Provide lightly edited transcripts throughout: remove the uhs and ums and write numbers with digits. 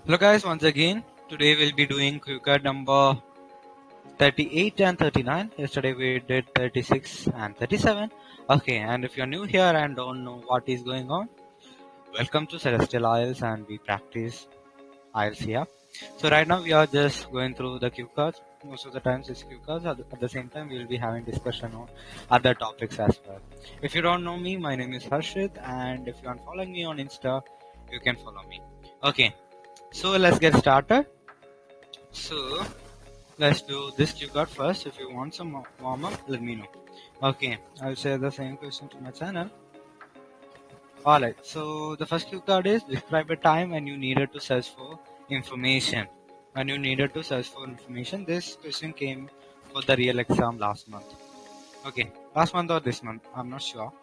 Hello guys, once again, today we'll be doing quick card number 38 and 39. Yesterday we did 36 and 37. Okay, and if you're new here and don't know what is going on, welcome to Celestial IELTS and we practice IELTS here. So right now we are just going through the cue cards. Most of the times it's cue cards. At the same time, we will be having discussion on other topics as well. If you don't know me, my name is Harshit, and if you are following me on Insta, you can follow me. Okay, so let's get started. So let's do this cue card first. If you want some warm up, let me know. Okay, I'll share the same question to my channel. Alright, so the first cue card is describe a time when you needed to search for information. When you needed to search for information, this question came for the real exam last month. Okay, last month or this month, I'm not sure.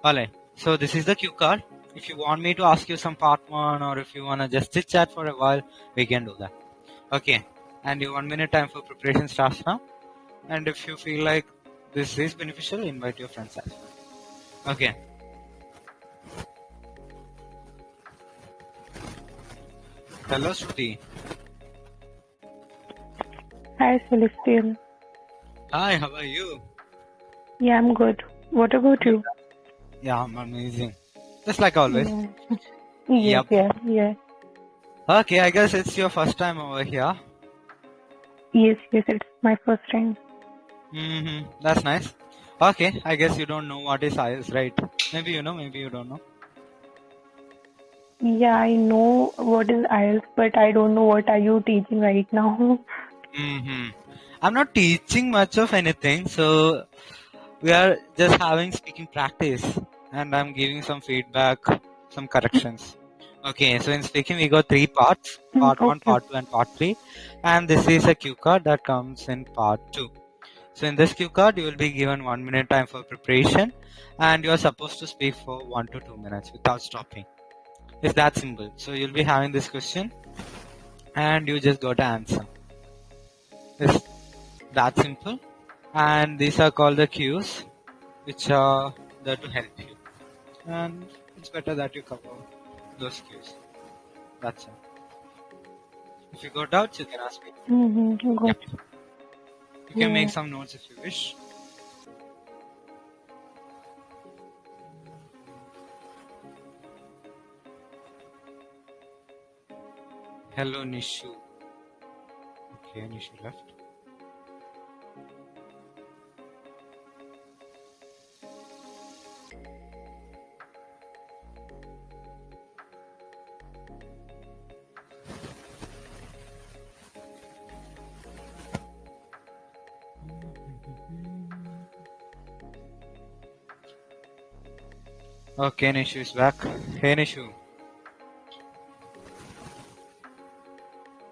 Alright, so this is the cue card. If you want me to ask you some part 1 or if you wanna just chit chat for a while, we can do that. Okay, and your 1 minute time for preparation starts now. And if you feel like this is beneficial, invite your friends as well. Okay. Hello, Shruti. Hi, Celestial. Hi, how are you? Yeah, I'm good. What about you? Yeah, I'm amazing. Just like always. Yeah. Yes, yeah. Okay, I guess it's your first time over here. Yes, it's my first time. That's nice. Okay, I guess you don't know what is IELTS, right? Maybe you know, maybe you don't know. Yeah, I know what is IELTS, but I don't know what are you teaching right now. I'm not teaching much of anything, so we are just having speaking practice and I'm giving some feedback, some corrections. Okay, so in speaking we got 3 parts, part 1, Okay. part 2 and part 3, and this is a cue card that comes in part 2. So in this cue card you will be given 1 minute time for preparation and you are supposed to speak for 1 to 2 minutes without stopping. It's that simple. So you'll be having this question and you just got to answer. It's that simple. And these are called the cues, which are there to help you. And it's better that you cover those cues. That's it. If you got doubts, you can ask me. Good. Yep. You can make Yeah. some notes if you wish. Hello, Nishu. Okay, Nishu left. Okay, Nishu is back. Hey, Nishu.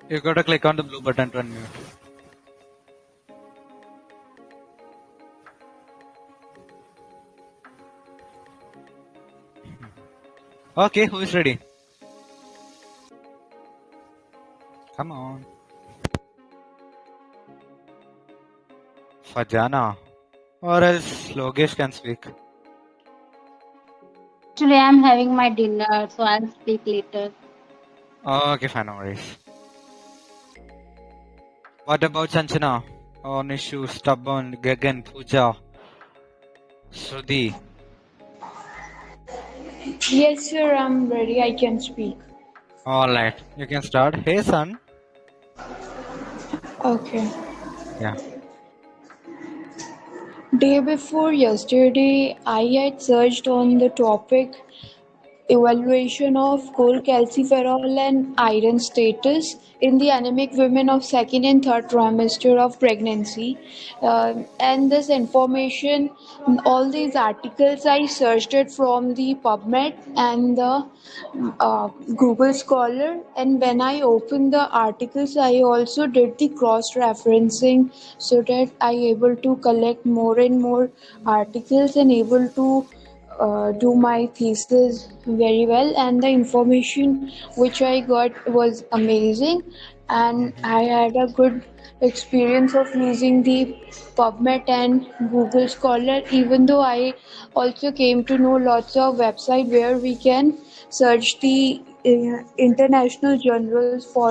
You gotta click on the blue button to unmute. Okay, who is ready? Come on. Fajana. Or else Logesh can speak. Actually, I'm having my dinner, so I'll speak later. Okay, fine, no worries. What about Chanchana? Or Nishu, Stubborn, Gagan, Pooja, Sruti? Yes, sir, I'm ready. I can speak. Alright, you can start. Hey, son. Okay. Yeah. Day before yesterday, I had searched on the topic evaluation of cholecalciferol and iron status in the anemic women of second and third trimester of pregnancy. And this information, all these articles, I searched it from the PubMed and the Google Scholar. And when I opened the articles, I also did the cross referencing so that I able to collect more and more articles and able to do my thesis very well, and the information which I got was amazing, and I had a good experience of using the PubMed and Google Scholar, even though I also came to know lots of website where we can search the international journals for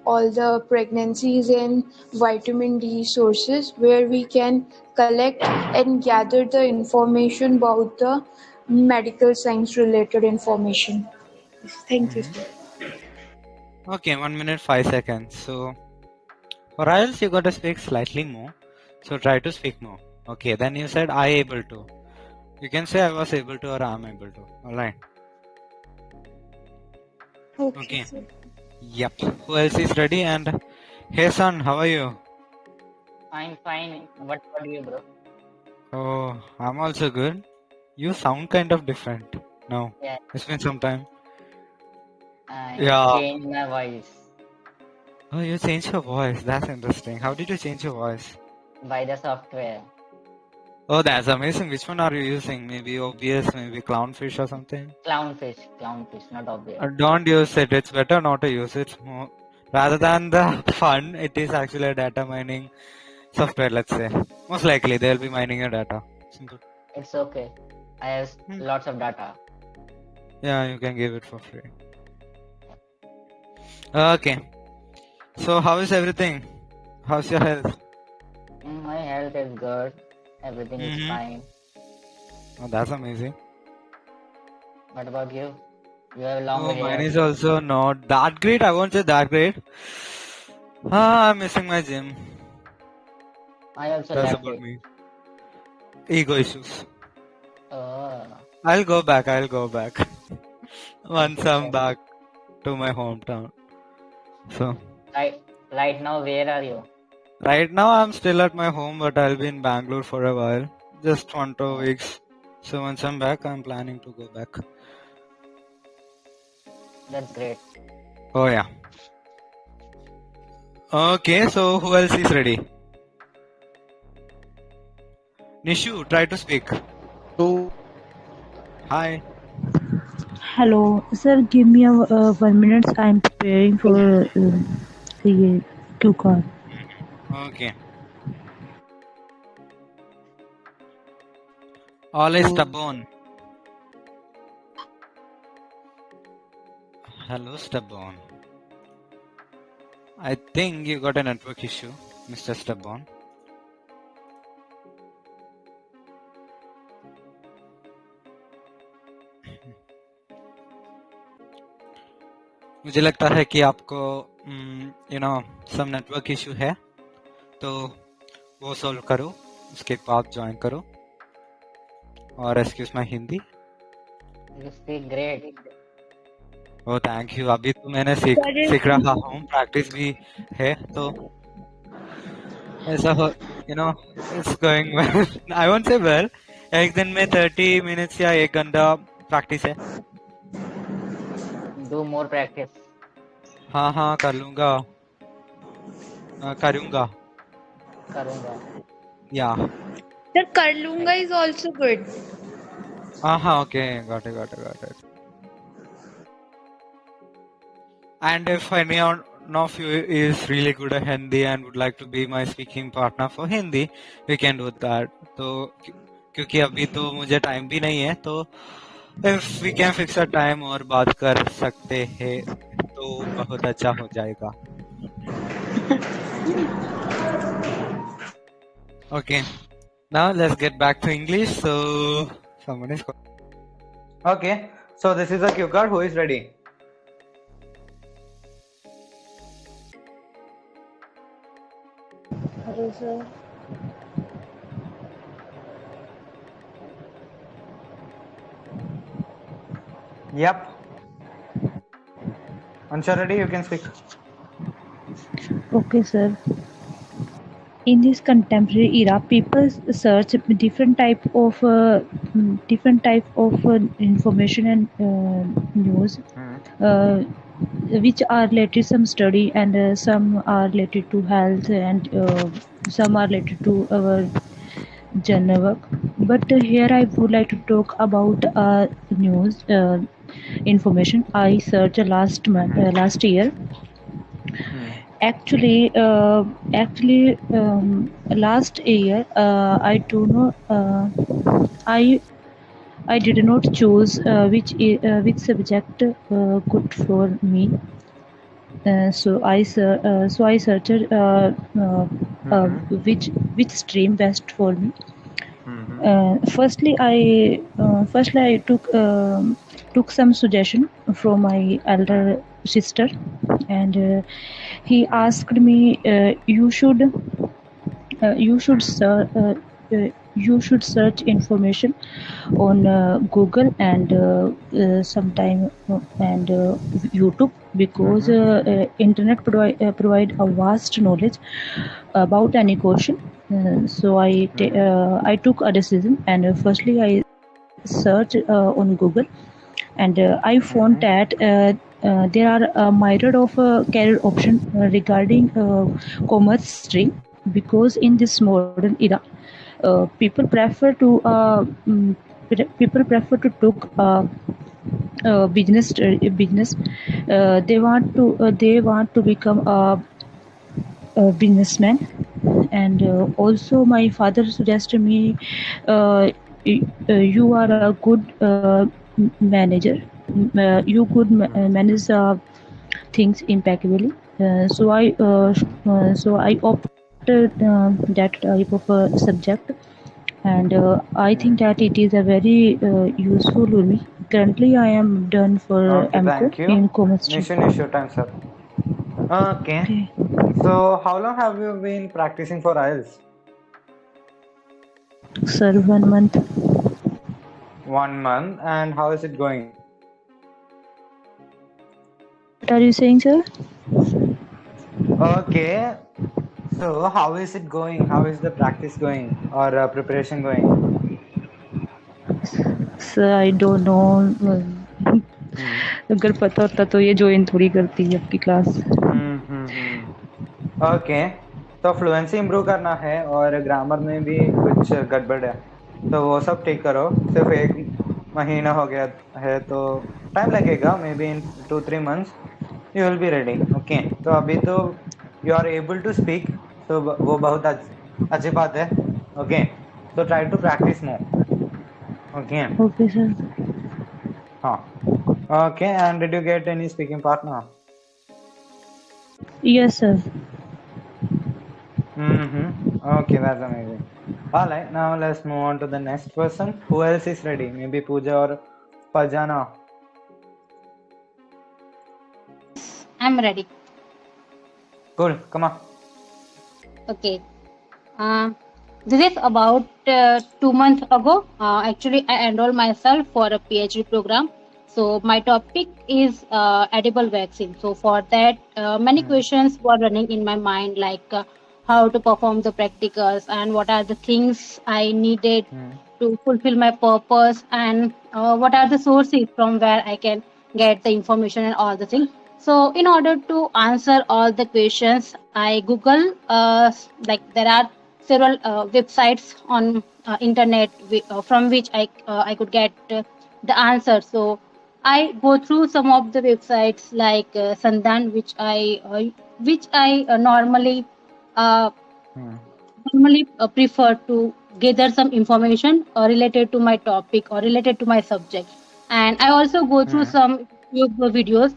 all the pregnancies and vitamin D sources where we can collect and gather the information about the medical science related information. Thank you, Mhm. sir. Okay, 1 minute 5 seconds. So for IELTS, you got to speak slightly more. So try to speak more. Okay, then you said I able to. You can say I was able to or I'm able to. Alright. Okay, Okay. sir. Yep. Who else is ready? And hey son, how are you? I'm fine. What about you, bro? Oh, I'm also good. You sound kind of different now. Yeah, It's been some time. I Yeah. changed my voice Oh, you changed your voice. That's interesting. How did you change your voice? by the software. Oh, that's amazing. Which one are you using? Maybe OBS, maybe Clownfish or something? Clownfish, not obvious. Don't use it. It's better not to use it. Rather than the fun, it is actually a data mining software, let's say. Most likely, they'll be mining your data. Simple. It's okay. I have Hmm. lots of data. Yeah, you can give it for free. Okay. So, how is everything? How's your health? My health is good. Everything is Mm-hmm. fine. Oh, that's amazing. What about you? You have long Oh, mine hair. is also not that great. I won't say that great. I'm missing my gym. I also That's left about it. me. Ego issues. Oh, I'll go back. Once okay, I'm sir. back to my hometown. So, Right now, where are you? right now I'm still at my home, but I'll be in Bangalore for a while. Just 1 2 weeks. So, once I'm back, I'm planning to go back. That's great. Oh, yeah. Okay, so who else is ready? Nishu, try to speak. Hi. Hello, sir. Give me a 1 minute. I'm preparing for the Q card. Okay. Always stubborn. Hello, stubborn. I think you got a network issue, Mr. Stubborn. मुझे लगता है कि आपको some network issue है, तो वो solve करो, उसके बाद ज्वाइन करो. और excuse my Hindi. You speak great. Oh thank you. अभी तो मैंने सीख रहा हूँ, प्रैक्टिस भी है, तो ऐसा हो, it's going well. I won't say well. एक दिन में 30 मिनट्स या 1 घंटा प्रैक्टिस है. Do more practice. हाँ कर लूंगा. करूंगा. Karunga. या. Sir, Karlunga is also good. हाँ okay. Got it. And if anyone of you is really good at Hindi and would like to be my speaking partner for Hindi, we can do that. तो क्योंकि अभी तो मुझे time भी नहीं है, तो if we can fix a time और बात कर सकते हैं, तो बहुत अच्छा हो जाएगा. Okay. Now let's get back to English. So someone is. Okay. So this is a cue card. Who is ready? Hello, sir. Yep. Once you're ready, you can speak. Okay, sir. In this contemporary era, people search different type of information and news, which are related some study and some are related to health and some are related to our general work. But here I would like to talk about news information I searched last year. Actually, last year I do not. I did not choose which subject good for me. So I searched which stream best for me. Firstly I took some suggestion from my elder sister, and he asked me, you should you should search information on Google and sometime and YouTube, because internet provide a vast knowledge about any question. I took a decision, and firstly I searched on Google, and I found that there are a myriad of career option regarding commerce stream, because in this modern era people prefer to took business. They want to become a businessman. And also my father suggested me, you are a good manager, you could manage things impeccably. So I opted that type of subject, and I think that it is a very useful for me. Currently I am done for Okay, MCO thank you. in commerce stream. Nishu, time's up. Okay. Okay. So, how long have you been practicing for IELTS? Sir, 1 month. 1 month. And how is it going? What are you saying, sir? Okay. So, how is it going? How is the practice going or preparation going? Sir, I don't know. अगर पता होता तो ये join थोड़ी करती है आपकी class. Okay. तो फ्लुएंसी इम्प्रूव करना है और ग्रामर में भी कुछ गड़बड़ है, तो वो सब ठीक करो. सिर्फ 1 महीना हो गया है तो टाइम लगेगा, may be in 2-3 months you will be ready. Okay. तो अभी तो you are able to speak, तो वो बहुत अच्छी बात है. ओके. तो try to practice more. Okay. Okay, sir. हाँ. Okay. And did you get any speaking partner? Yes, sir. Okay, that's amazing. All right, now let's move on to the next person. Who else is ready? Maybe Pooja or Pajana. I'm ready. Cool, come on. Okay. This is about 2 months ago. Actually, I enrolled myself for a PhD program. So my topic is edible vaccine. So for that, many questions were running in my mind, like how to perform the practicals and what are the things I needed to fulfill my purpose, and what are the sources from where I can get the information and all the things. So in order to answer all the questions, I Google, like there are several websites on internet from which I could get the answer. So I go through some of the websites like Sandan, which I normally prefer to gather some information related to my topic or related to my subject. And I also go through some YouTube videos,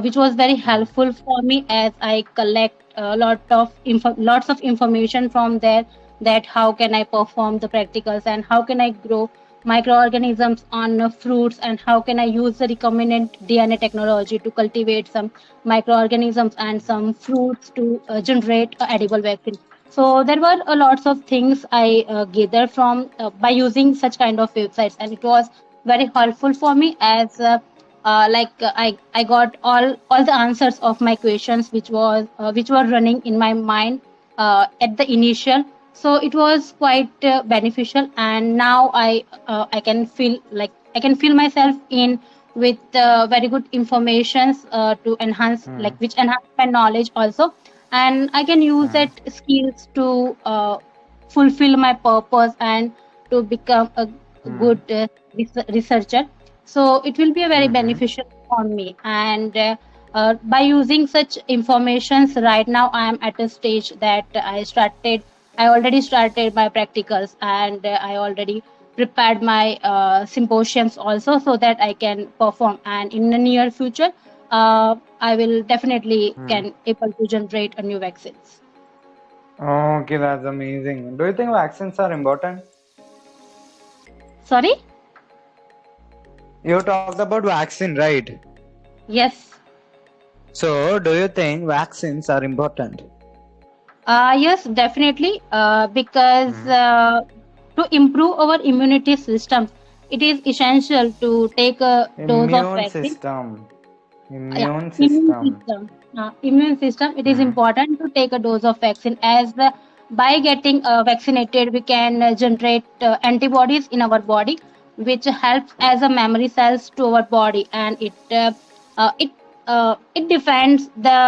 which was very helpful for me, as I collect lots of information from there, that how can I perform the practicals and how can I grow microorganisms on fruits, and how can I use the recombinant DNA technology to cultivate some microorganisms and some fruits to generate edible vaccine. So there were lots of things I gathered from by using such kind of websites, and it was very helpful for me, as I got all the answers of my questions, which were running in my mind at the initial. So it was quite beneficial, and now I can feel myself in with very good informations to enhance, which enhance my knowledge also, and I can use that skills to fulfill my purpose and to become a good researcher. So it will be a very beneficial for me, and by using such informations, right now I am at a stage that I already started my practicals, and I already prepared my symposiums also, so that I can perform. And in the near future, I will definitely can able to generate a new vaccines. Okay, that's amazing. Do you think vaccines are important? Sorry. You talked about vaccine, right? Yes. So, do you think vaccines are important? Yes, definitely. Because to improve our immunity system, it is essential to take a dose of Immune vaccine. system. Yeah, Immune immune system. system. Immune system. It is Hmm. important to take a dose of vaccine, as by getting vaccinated, we can generate antibodies in our body, which helps as a memory cells to our body, and it defends the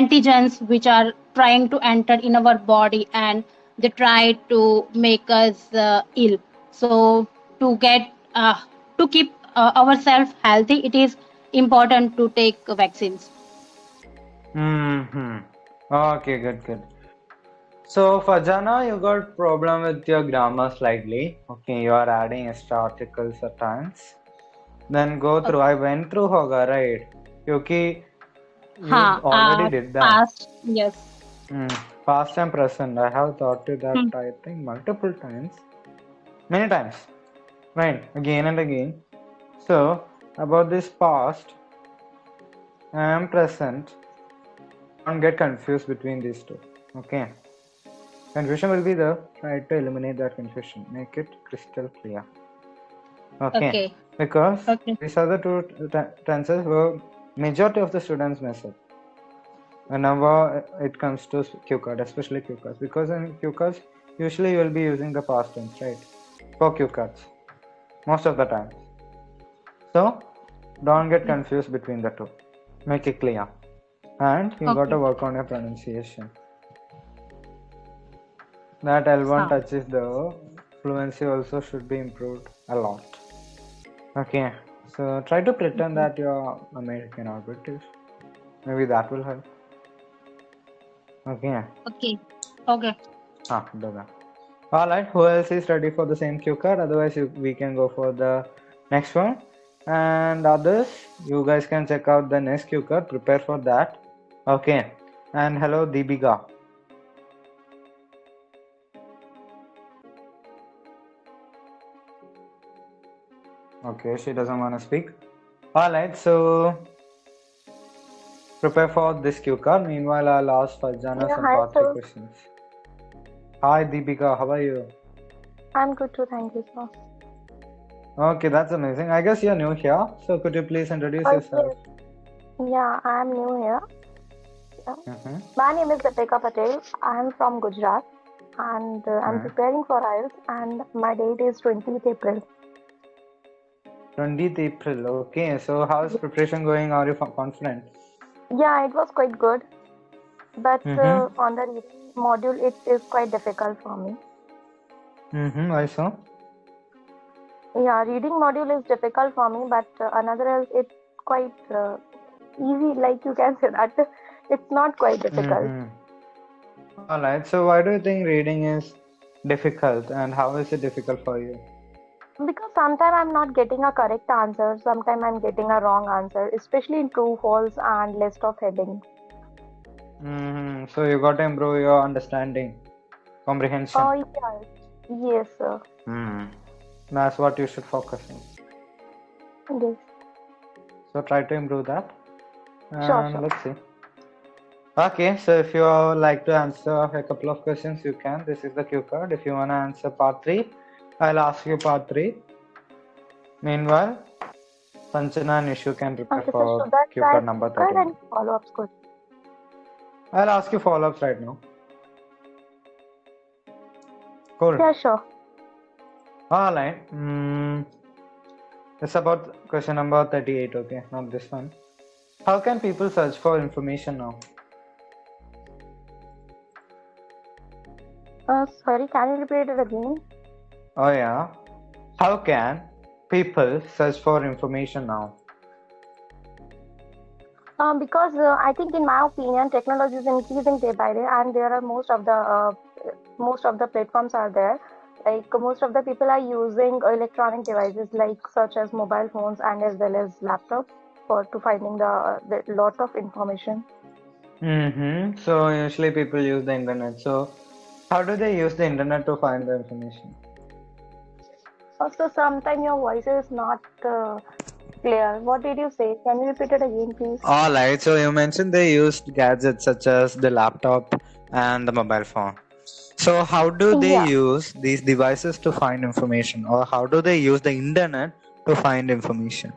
antigens which are trying to enter in our body, and they try to make us ill. So to get to keep ourselves healthy, it is important to take vaccines. Hmm. Okay, good, good. So, Fajana, you got problem with your grammar slightly. Okay, you are adding extra articles at times. Then go through. I went through hoga, right? Because you already did that. Past, yes. Hmm. Past and present. I have taught you that, Hmm. I think, multiple times. Many times. Right? Again and again. So, about this past and present, don't get confused between these two. Okay. Confusion will be there. Try to eliminate that confusion. Make it crystal clear. Okay. Okay. Because Okay. these are the two tenses where majority of the students mess up whenever it comes to Q card, especially Q cards. Because in Q cards, usually you will be using the past tense, right? For Q cards, most of the time. So don't get confused between the two. Make it clear. And you got Okay. to work on your pronunciation. That L1 Huh. touches the fluency also should be improved a lot. Okay, so try to pretend that you're American or British. Maybe that will help. Okay. Okay. Okay. Do that. Alright, who else is ready for the same cue card? Otherwise, we can go for the next one. And others, you guys can check out the next cue card. Prepare for that. Okay. And hello, Deepika. Okay, she doesn't want to speak. Alright, so prepare for this cue card. Meanwhile, I'll ask Farjana Yeah, some hi, part 3 sir. questions. Hi, Deepika. How are you? I'm good too, thank you, sir. Okay, that's amazing. I guess you're new here. So could you please introduce yourself? Yes. Yeah, I'm new here. Yeah. Mm-hmm. My name is Deepika Patel. I'm from Gujarat and I'm preparing for IELTS and my date is 20th April. 20th April. Okay, so how's preparation going? Are you confident? Yeah, it was quite good, but Mm-hmm. on the reading module, it is quite difficult for me. Mm-hmm. I saw. Yeah, reading module is difficult for me, but another else, it's quite easy, like you can say that. It's not quite difficult. Mm-hmm. Alright, so why do you think reading is difficult and how is it difficult for you? Because sometimes I'm not getting a correct answer, sometimes I'm getting a wrong answer, especially in true, false, and list of headings. Mm-hmm. So you got to improve your understanding, comprehension. Oh, yes. Yes, sir. That's what you should focus on. Yes. So try to improve that. Sure, And sure. let's see. Okay, so if you like to answer a couple of questions, you can. This is the cue card. If you want to answer part 3, I'll ask you part 3. Meanwhile, Sanchana and Nishu can prepare Okay, so for should I cue try card number card 39. and follow-ups question? I'll ask you follow-ups right now. Cool. Yeah, sure. Alright. It's about question number 38, okay? Not this one. How can people search for information now? Sorry, can you repeat it again? Oh yeah. How can people search for information now? Because I think, in my opinion, technology is increasing day by day, and there are most of the platforms are there. Like most of the people are using electronic devices like such as mobile phones and as well as laptops for to finding the lot of information. So usually people use the internet. So how do they use the internet to find the information? Also, sometimes your voice is not clear. What did you say? Can you repeat it again, please? All right. So you mentioned they used gadgets such as the laptop and the mobile phone. So how do they Yeah. use these devices to find information, or how do they use the internet to find information?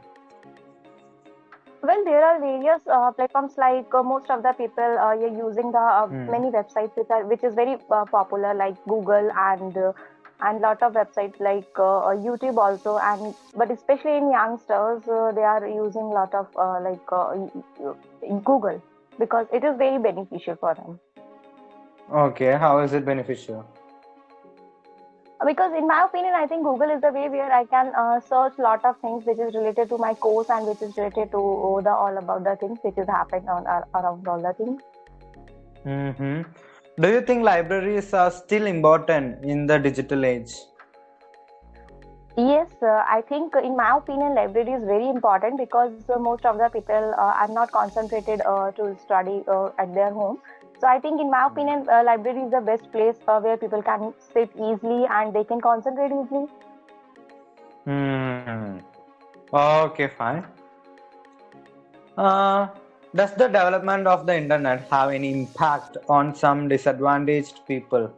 Well, there are various platforms like most of the people are using the Hmm. many websites which is very popular like Google and lot of websites like YouTube also, and but especially in youngsters they are using lot of Google because it is very beneficial for them. Okay, how is it beneficial? Because in my opinion, I think Google is the way where I can search lot of things which is related to my course and which is related to the all about the things which is happening on around all the things. Mm-hmm. Do you think libraries are still important in the digital age? Yes, I think in my opinion, library is very important because most of the people are not concentrated to study at their home. So I think in my opinion, library is the best place where people can sit easily and they can concentrate easily. Hmm. Okay, fine. Uh, does the development of the internet have any impact on some disadvantaged people?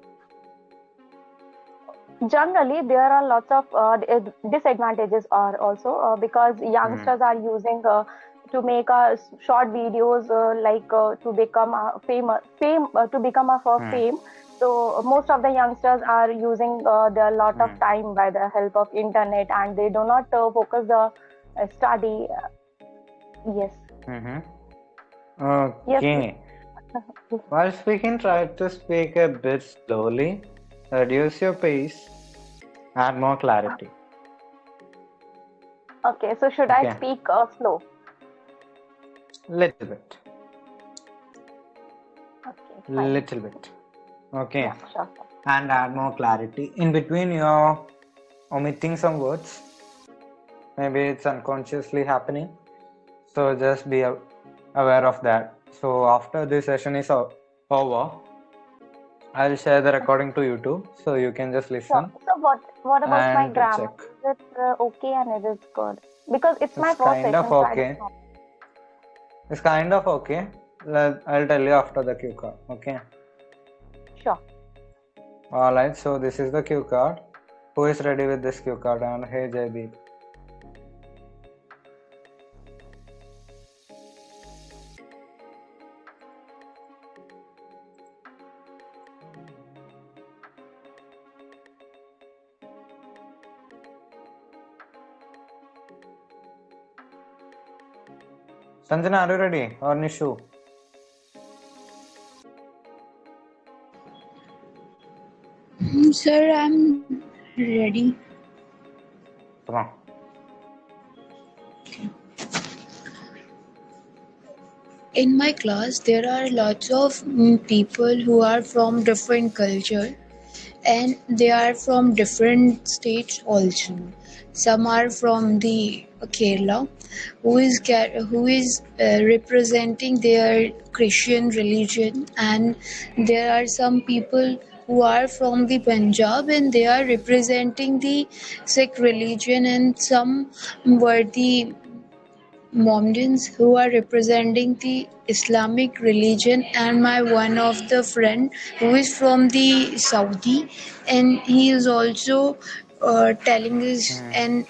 Generally, there are lots of disadvantages are also because Hmm. youngsters are using to make short videos to become to become a for Hmm. fame. So most of the youngsters are using their lot of Hmm. time by the help of internet, and they do not focus the study. Yes, Mm-hmm. yes, Okay. While speaking, try to speak a bit slowly, reduce your pace, add more clarity. okay. So should I Okay, speak slow? little bit, Okay, fine. little bit. Okay, Yeah, sure. and add more clarity. In between, you're omitting some words. Maybe it's unconsciously happening. So just be aware of that. So after this session is over, I'll share the recording to YouTube so you can just Sure. listen So what about my and grammar? check. Is it okay and is it good? Because it's my It's first kind of session, so I don't okay. know. It's kind of okay. I'll tell you after the cue card. Okay. Sure. Alright, so this is the cue card. Who is ready with this cue card? And hey Jaydeep. Sanjana, are you ready? Or Nishu? Sir, I'm ready. Come on. In my class, there are lots of people who are from different culture and they are from different states also. Some are from the Kerala, who is representing their Christian religion, and there are some people who are from the Punjab and they are representing the Sikh religion, and some were the Mohammedans who are representing the Islamic religion, and my one of the friend who is from the Saudi, and he is also telling us Hmm. and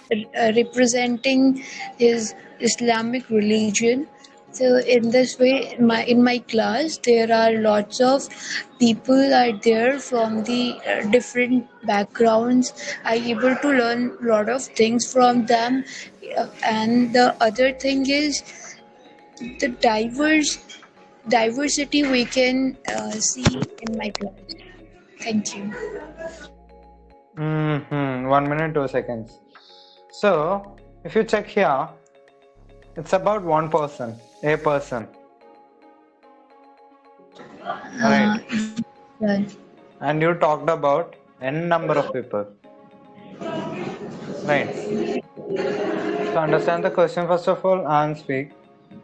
representing his Islamic religion. So in this way, in my class, there are lots of people are there from the different backgrounds. I able to learn lot of things from them, and the other thing is the diversity we can see in my class. Thank you. 1 minute, 2 seconds. So, if you check here, it's about one person, a person, Uh, right? yeah. And you talked about n number of people, right? So understand the question first of all and speak.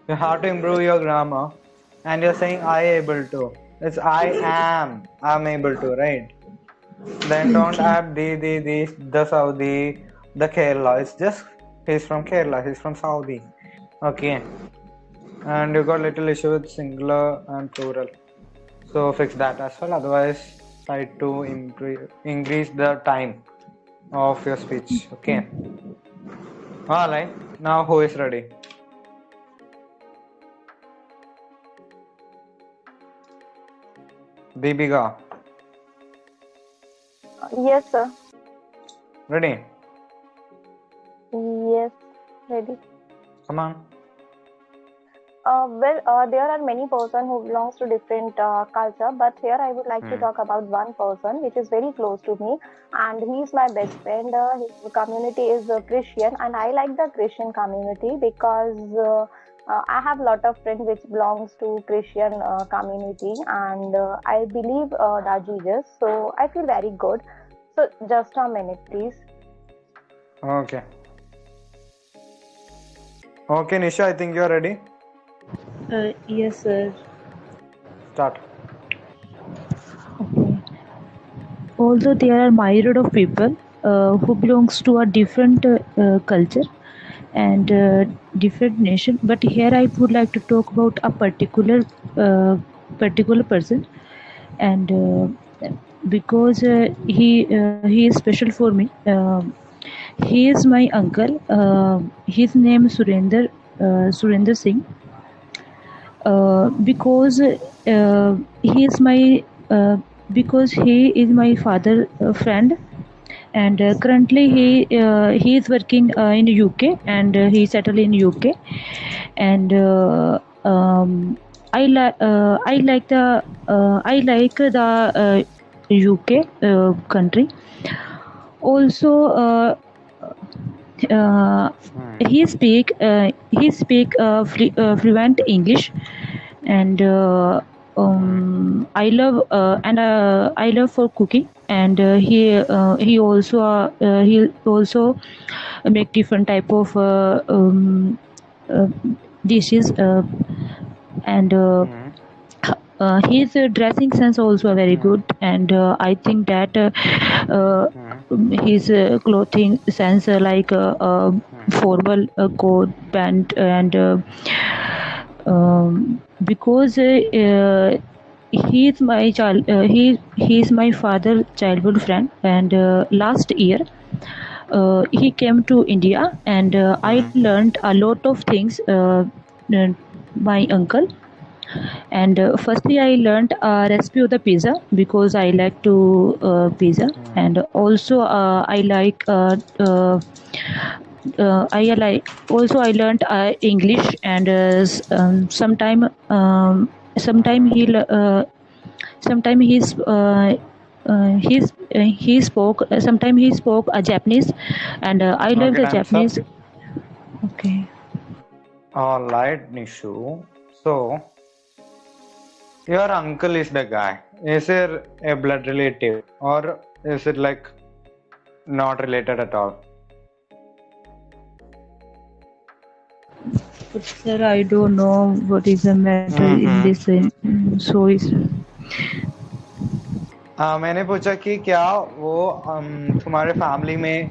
You have to improve your grammar, and you're saying I able to. It's I am. I'm able to, right? Then don't Okay. add the Saudi, the Kerala. It's just he's from Kerala. He's from Saudi. Okay. And you got little issue with singular and plural. So fix that as well. Otherwise, try to increase the time of your speech. Okay. Alright. Now who is ready? Deepika. Yes, sir. Ready? Yes, ready. Come on. There are many person who belongs to different culture, but here I would like to talk about one person which is very close to me, and he is my best friend. His community is Christian, and I like the Christian community because I have lot of friends which belongs to Christian community, and I believe that Jesus. So I feel very good. So just a minute, please. Okay. Okay, Nisha, I think you're ready. Yes, sir. Start. Okay. Although there are myriad of people who belongs to a different culture and different nation, but here I would like to talk about a uh, particular person, and because he is special for me. He is my uncle. His name is Surender Singh. Because he is my because he is my father friend, and currently he is working in UK, and he settled in UK, and I like the UK country. Also, he speak fluent English, and I love for cooking, and he also make different type of uh, dishes, and his dressing sense also very good, and I think that his clothing sense like formal coat pant, and because he is my he is my father childhood friend, and last year he came to India, and I learned a lot of things my uncle. And firstly, I learned recipe of the pizza because I like to pizza, and also I learned English, and sometime he spoke sometime he spoke Japanese, and I love Okay, the time's up. Japanese. Okay. Alright, Nishu. So, your uncle is the guy. Is it a blood relative or is it like not related at all? But sir, I don't know what is the matter in this. So is मैंने पूछा कि क्या वो तुम्हारे family में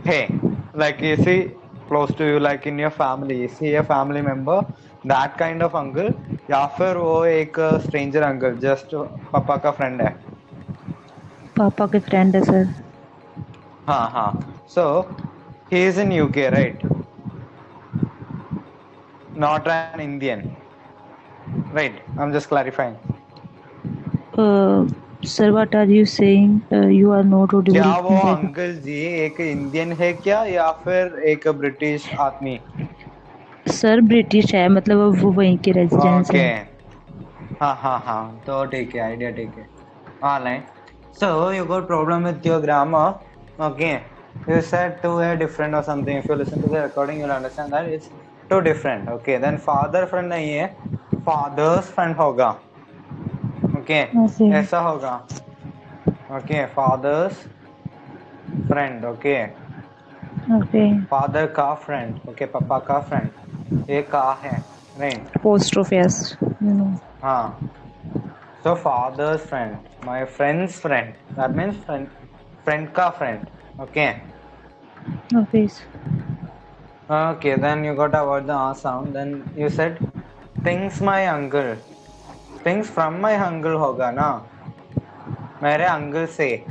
है, like is he close to you, like in your family, is he a family member, that kind of uncle, या फिर वो एक stranger uncle, just पापा का friend है? पापा के friend है sir. हाँ हाँ. So he is in UK, right? Not an Indian, right? I'm just clarifying. Sir, what are you saying? You are not audible क्या वो right now. अंकल जी एक इंडियन है क्या या फिर एक ब्रिटिश आदमी? सर ब्रिटिश है, मतलब वो वहीं के रेजिडेंस ओके. है. हाँ हाँ हाँ, तो ठीक है, आइडिया ठीक है. Alright. So you got problem with your grammar. Okay. You said two are different or something. If you listen to the recording, you'll understand that it's two different. Okay. Then father friend नहीं है, father's friend होगा. Okay. Okay. ऐसा होगा. Okay, father's friend. Okay, Okay. father का friend. Okay, पापा का friend. ये का है, right? Apostrophe S. हाँ. So father's friend, my friend's friend. That means friend का friend. Okay. Okay. Okay, then you got to avoid the R sound. Then you said things my uncle. Things from my uncle होगा ना? मेरे uncle से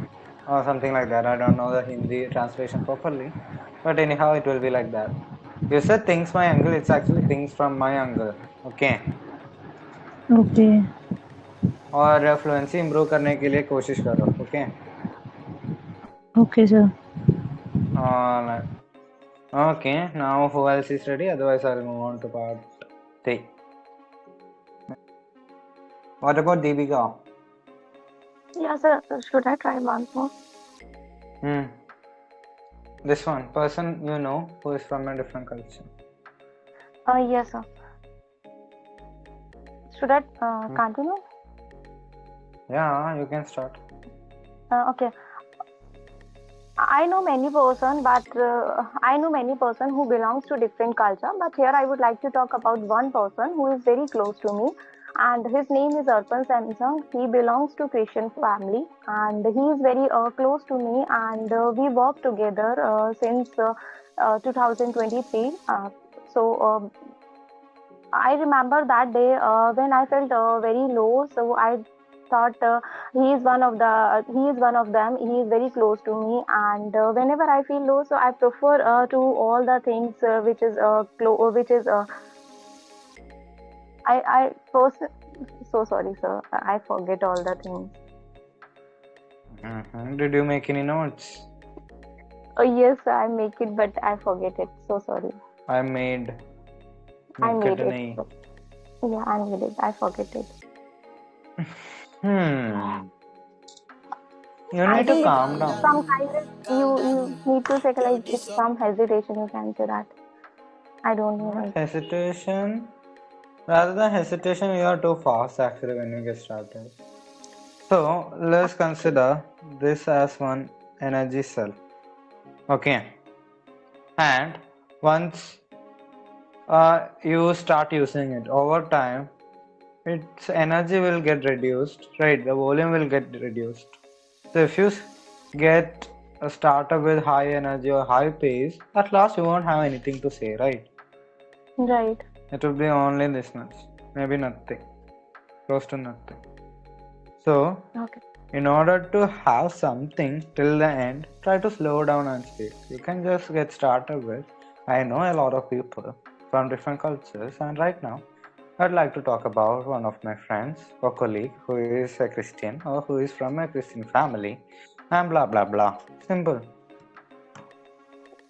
or something like that. I don't know the Hindi translation properly, but anyhow it will be like that. You said things my uncle. It's actually things from my uncle. Okay. Okay. और fluency improve करने के लिए कोशिश करो. Okay. Okay, sir. Alright. Okay. Now who else is ready? Otherwise I'll move on to part 3. What about Deepika? Yeah, sir. Should I try once more? This one person you know who is from a different culture. Yes, sir. Should I continue? Yeah, you can start. Okay. I know many person, but I know many person who belongs to different culture. But here I would like to talk about one person who is very close to me, and his name is Arpan Samsung. He belongs to Christian family, and he is very close to me, and we work together since 2023. I remember that day when I felt very low. So I thought he is one of them. He is very close to me, and whenever I feel low, so I prefer to all the things which is I first. So sorry, sir. I forget all the things. Did you make any notes? Yes, I make it, but I forget it. So sorry. I made I made it. नहीं. Yeah, I made it. I forget it. You I need to think calm down. some kind of you need to say like it's some hesitation. You can say that. I don't know. Not Like. hesitation. Rather than hesitation, you are too fast actually when you get started. So let's consider this as one energy cell. Okay. And once you start using it over time, its energy will get reduced, right? The volume will get reduced. So if you get started with high energy or high pace, at last you won't have anything to say, right? Right. It will be only this much, maybe nothing, close to nothing. So, Okay. in order to have something till the end, try to slow down and speak. You can just get started with. I know a lot of people from different cultures, and right now, I'd like to talk about one of my friends or colleague who is a Christian or who is from a Christian family, and blah blah blah. Simple.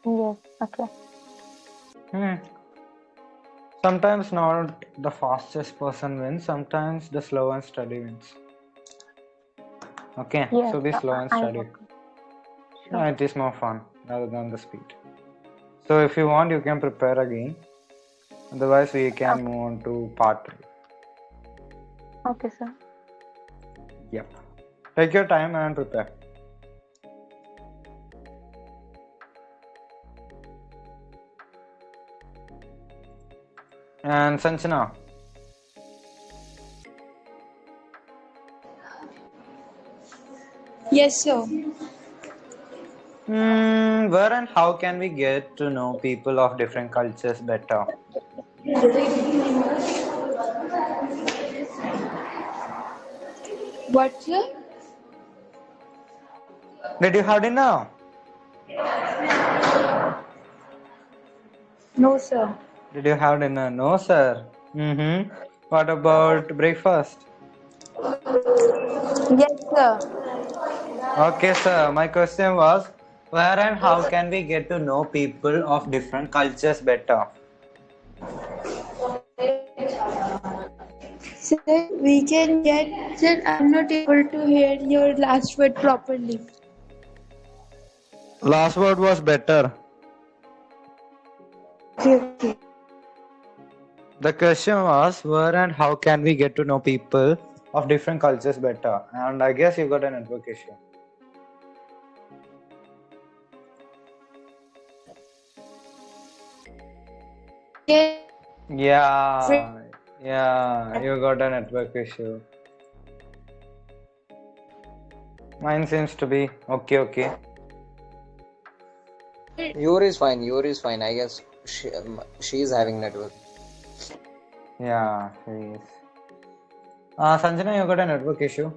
Yes. Okay. Sometimes not the fastest person wins, sometimes the slow and steady wins. Okay, Yes. so be slow and I steady. know. Yeah, it is more fun rather than the speed. So if you want, you can prepare again. Otherwise, we can move on to part 3. Okay, sir. Yep. Take your time and prepare. And Sanchana. Yes, sir. Where and how can we get to know people of different cultures better? What, sir? Did you have dinner? No, sir. Did you have dinner? No, sir. What about breakfast? Yes, sir. Okay, sir. My question was, where and how can we get to know people of different cultures better? Sir, we can get. Sir, I'm not able to hear your last word properly. Last word was better. Okay. The question was, where and how can we get to know people of different cultures better? And I guess you got a network issue. Yeah, yeah, you got a network issue. Mine seems to be okay, okay. Your is fine. Your is fine. I guess she is having network. Yeah, she is. Sanjana, you got a network issue.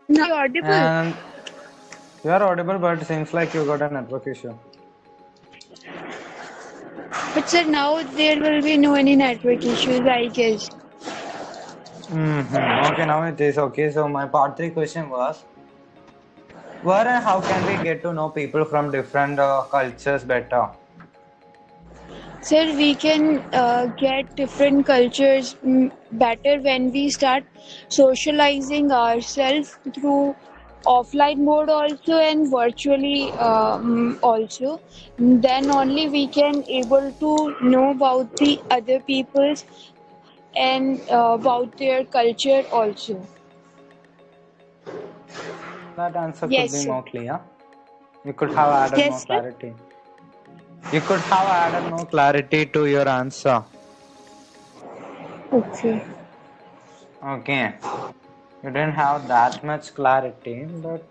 Now you're audible. And you are audible, but seems like you got a network issue. But sir, now there will be no any network issues, I guess. Okay, now it is okay. So my part three question was, where and how can we get to know people from different cultures better? Sir, we can get different cultures better when we start socializing ourselves through offline mode also and virtually also. Then only we can able to know about the other peoples and about their culture also. That answer could Yes, be sir. more clear. You could have added more Yes, sir. clarity. You could have added more clarity to your answer. Okay. Okay. You didn't have that much clarity, but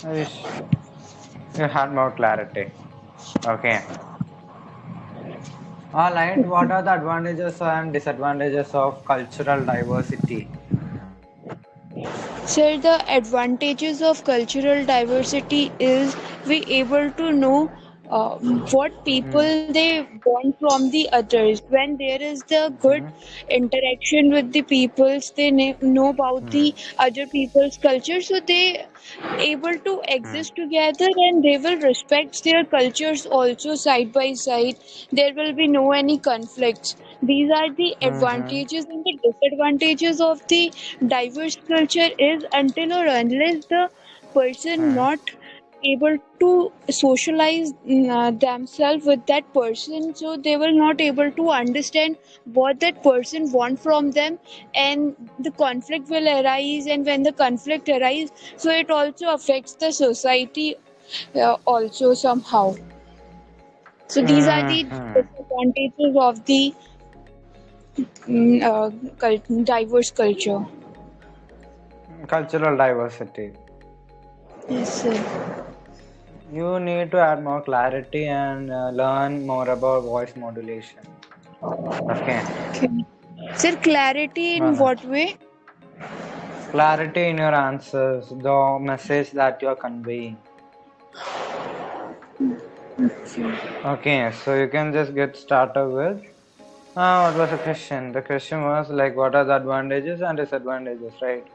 I wish you had more clarity. Okay. Alright, what are the advantages and disadvantages of cultural diversity? So the advantages of cultural diversity is we able to know what Hmm. people they want from the others. When there is the good Hmm. interaction with the peoples, they know about Hmm. the other people's culture, so they able to Hmm. exist together and they will respect their cultures also side by side. There will be no any conflicts. These are the Hmm. advantages, and the disadvantages of the diverse culture is until or unless the person Hmm. not able to socialize themselves with that person, so they will not able to understand what that person want from them, and the conflict will arise, and when the conflict arise, so it also affects the society also somehow. So these are Hmm. the Hmm. disadvantages of the diverse culture. Cultural diversity. Yes, sir. You need to add more clarity and learn more about voice modulation. Okay. Okay. Sir, clarity in Alright. what way? Clarity in your answers, the message that you're conveying. Okay, so you can just get started with what was the question? The question was like, what are the advantages and disadvantages, right?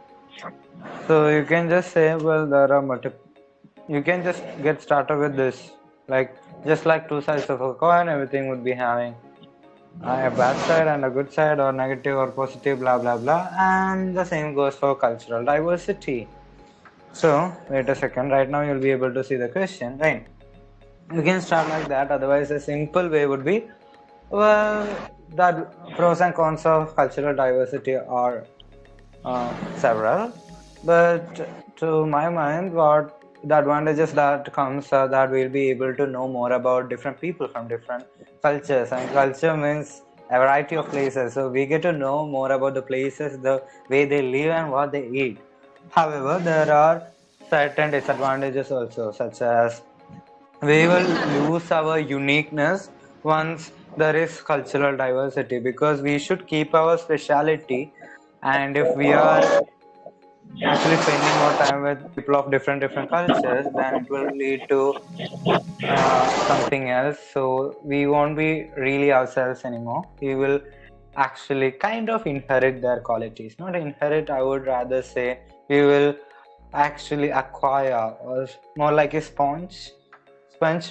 So you can just say, well, there are multiple. You can just get started with this, like just like two sides of a coin, everything would be having a bad side and a good side, or negative or positive, blah blah blah. And the same goes for cultural diversity. So wait a second. Right now you'll be able to see the question, right? You can start like that. Otherwise, a simple way would be, well, the pros and cons of cultural diversity are several, but to my mind, what the advantages that comes are that we'll be able to know more about different people from different cultures, and culture means a variety of places. So we get to know more about the places, the way they live, and what they eat. However, there are certain disadvantages also, such as we will lose our uniqueness once there is cultural diversity, because we should keep our speciality. And if we are actually spending more time with people of different cultures, then it will lead to something else. So we won't be really ourselves anymore. We will actually kind of inherit their qualities. Not inherit, I would rather say we will actually acquire, or more like a sponge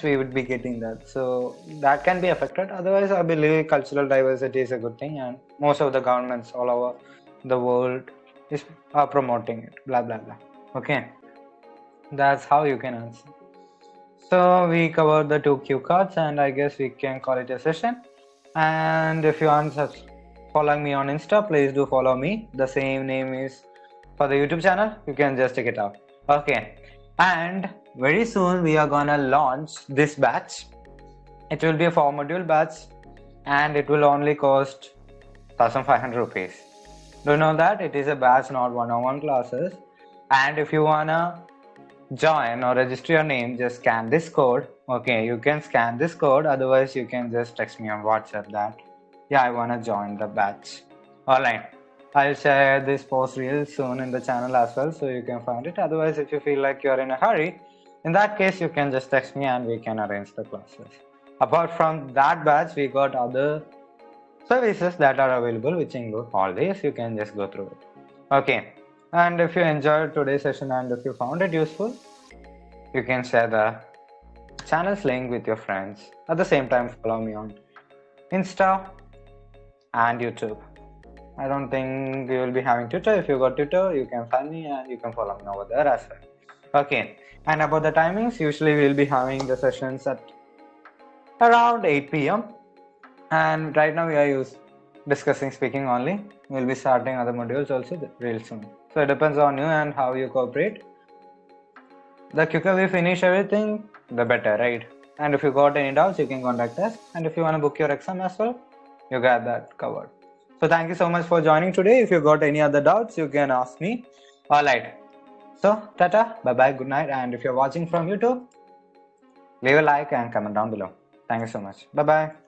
we would be getting that. So that can be affected. Otherwise, I believe cultural diversity is a good thing, and most of the governments all over the world is are promoting it. Blah blah blah. Okay, that's how you can answer. So we covered the two cue cards, and I guess we can call it a session. And if you aren't following me on Insta, please do follow me. The same name is for the YouTube channel, you can just check it out. Okay, and very soon we are gonna launch this batch. It will be a 4-module batch and it will only cost 1,500 rupees. Do you know that it is a batch, not one-on-one classes? And if you wanna join or register your name, just scan this code. Okay, you can scan this code, otherwise you can just text me on WhatsApp that yeah, I wanna join the batch. Alright, I'll share this post real soon in the channel as well, so you can find it. Otherwise, if you feel like you're in a hurry, in that case you can just text me and we can arrange the classes. Apart from that batch, we got other services that are available which include all these. You can just go through it. Okay, and if you enjoyed today's session and if you found it useful, you can share the channel's link with your friends. At the same time, follow me on Insta and YouTube. I don't think you will be having Twitter. If you got Twitter, you can find me and you can follow me over there as well. Okay, and about the timings, usually we'll be having the sessions at around 8 p.m. and right now we are discussing speaking only. We'll be starting other modules also real soon. So it depends on you and how you cooperate. The quicker we finish everything, the better, right? And if you got any doubts, you can contact us. And if you want to book your exam as well, you got that covered. So thank you so much for joining today. If you got any other doubts, you can ask me. Alright. So tata, bye bye, good night. And if you're watching from YouTube, leave a like and comment down below. Thank you so much. Bye bye.